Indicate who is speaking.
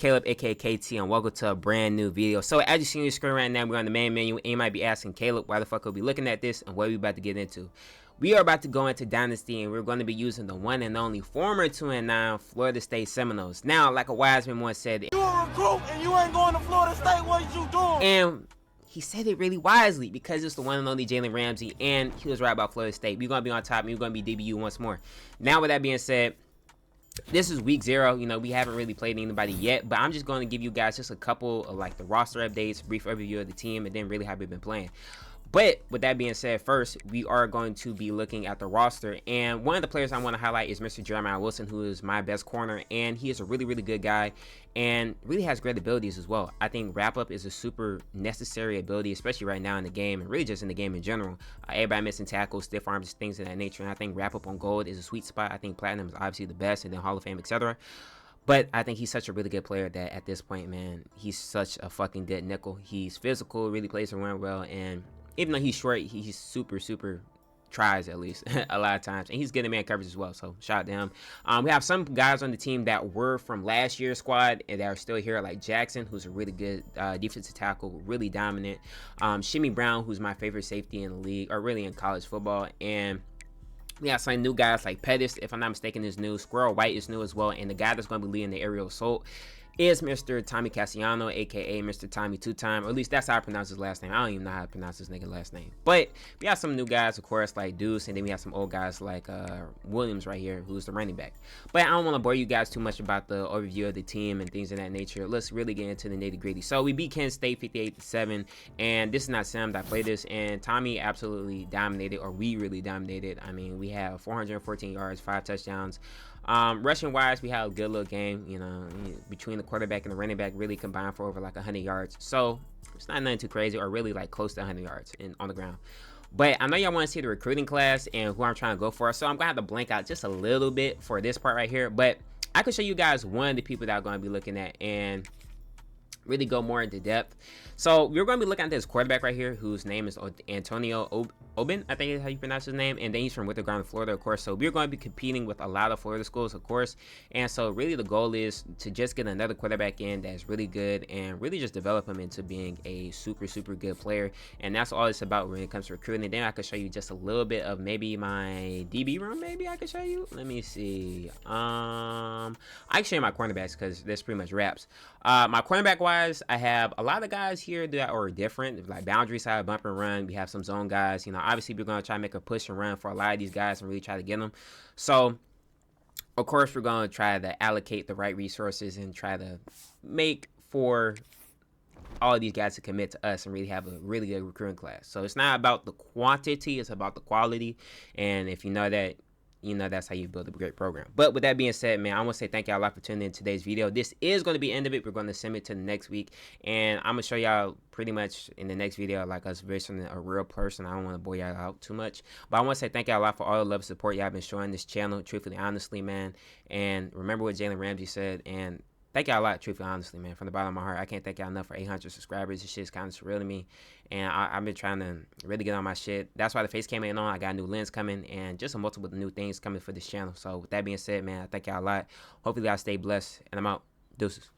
Speaker 1: Caleb, aka KT, and welcome to a brand new video. So as you see on your screen right now, we're on the main menu, and you might be asking, Caleb, why the fuck are we looking at this, and what are we about to get into? We are about to go into Dynasty, and we're going to be using the one and only former 2-9 Florida State Seminoles. Now, like a wise man once said,
Speaker 2: you a recruit and you ain't going to Florida State, what you doing?
Speaker 1: And he said it really wisely, because it's the one and only Jalen Ramsey, and he was right about Florida State. We're going to be on top, and we're going to be DBU once more. Now, with that being said, this is week 0. You know, we haven't really played anybody yet, but I'm just going to give you guys just a couple of like the roster updates, brief overview of the team, and then really how we've been playing. But with that being said, first we are going to be looking at the roster, and one of the players I want to highlight is Mr. Jeremiah Wilson, who is my best corner, and he is a really good guy and really has great abilities as well. I think wrap up is a super necessary ability, especially right now in the game, and really just in the game in general. Everybody missing tackles, stiff arms, things of that nature, and I think wrap up on gold is a sweet spot. I think platinum is obviously the best, and then Hall of Fame, etc. But I think he's such a really good player that at this point, man, he's such a fucking good nickel. He's physical, really plays around well, and even though he's short, he's super tries at least a lot of times, and he's good in man coverage as well, so shout out to him. We have some guys on the team that were from last year's squad and that are still here, like Jackson, who's a really good defensive tackle, really dominant. Shimmy Brown, who's my favorite safety in the league, or really in college football. And we have some new guys like Pettis, if I'm not mistaken, is new. Squirrel White is new as well, and the guy that's going to be leading the aerial assault is Mr. Tommy Cassiano, aka Mr. Tommy Two-Time, or at least that's how I pronounce his last name. I don't even know how to pronounce this nigga last name. But we have some new guys, of course, like Deuce, and then we have some old guys like Williams right here, who's the running back. But I don't want to bore you guys too much about the overview of the team and things of that nature. Let's really get into the nitty-gritty. So we beat Kent State 58-7, and this is not Sam that played this, and Tommy absolutely dominated, or we really dominated. I mean, we have 414 yards, 5 touchdowns. Rushing wise, we had a good little game, you know, between the quarterback and the running back, really combined for over like 100 yards. So it's not nothing too crazy, or really like close to 100 yards on the ground. But I know y'all want to see the recruiting class and who I'm trying to go for, so I'm gonna have to blank out just a little bit for this part right here. But I could show you guys one of the people that I'm going to be looking at and really go more into depth. So we're going to be looking at this quarterback right here, whose name is Antonio Obin, I think is how you pronounce his name, and then he's from Winter Garden, Florida, of course. So we're going to be competing with a lot of Florida schools, of course, and so really the goal is to just get another quarterback in that's really good and really just develop him into being a super good player, and that's all it's about when it comes to recruiting. And then I could show you just a little bit of maybe my DB room. Maybe I could show you. Let me see. I can show you my cornerbacks because that's pretty much wraps. My cornerback wise, I have a lot of guys here that are different, like boundary side, bump and run. We have some zone guys. You know, obviously we're going to try to make a push and run for a lot of these guys and really try to get them. So of course we're going to try to allocate the right resources and try to make for all of these guys to commit to us and really have a really good recruiting class. So it's not about the quantity, it's about the quality. And if you know that, you know that's how you build a great program. But with that being said, man, I want to say thank y'all a lot for tuning in today's video. This is going to be the end of it. We're going to send it to the next week, and I'm going to show y'all pretty much in the next video like us versing a real person. I don't want to bore y'all out too much, but I want to say thank y'all a lot for all the love and support y'all been showing this channel, truthfully, honestly, man. And remember what Jalen Ramsey said, and thank y'all a lot, truthfully, honestly, man, from the bottom of my heart. I can't thank y'all enough for 800 subscribers. This shit's kind of surreal to me, and I've been trying to really get on my shit. That's why the face came in on. I got a new lens coming, and just a multiple new things coming for this channel. So with that being said, man, I thank y'all a lot. Hopefully y'all stay blessed, and I'm out. Deuces.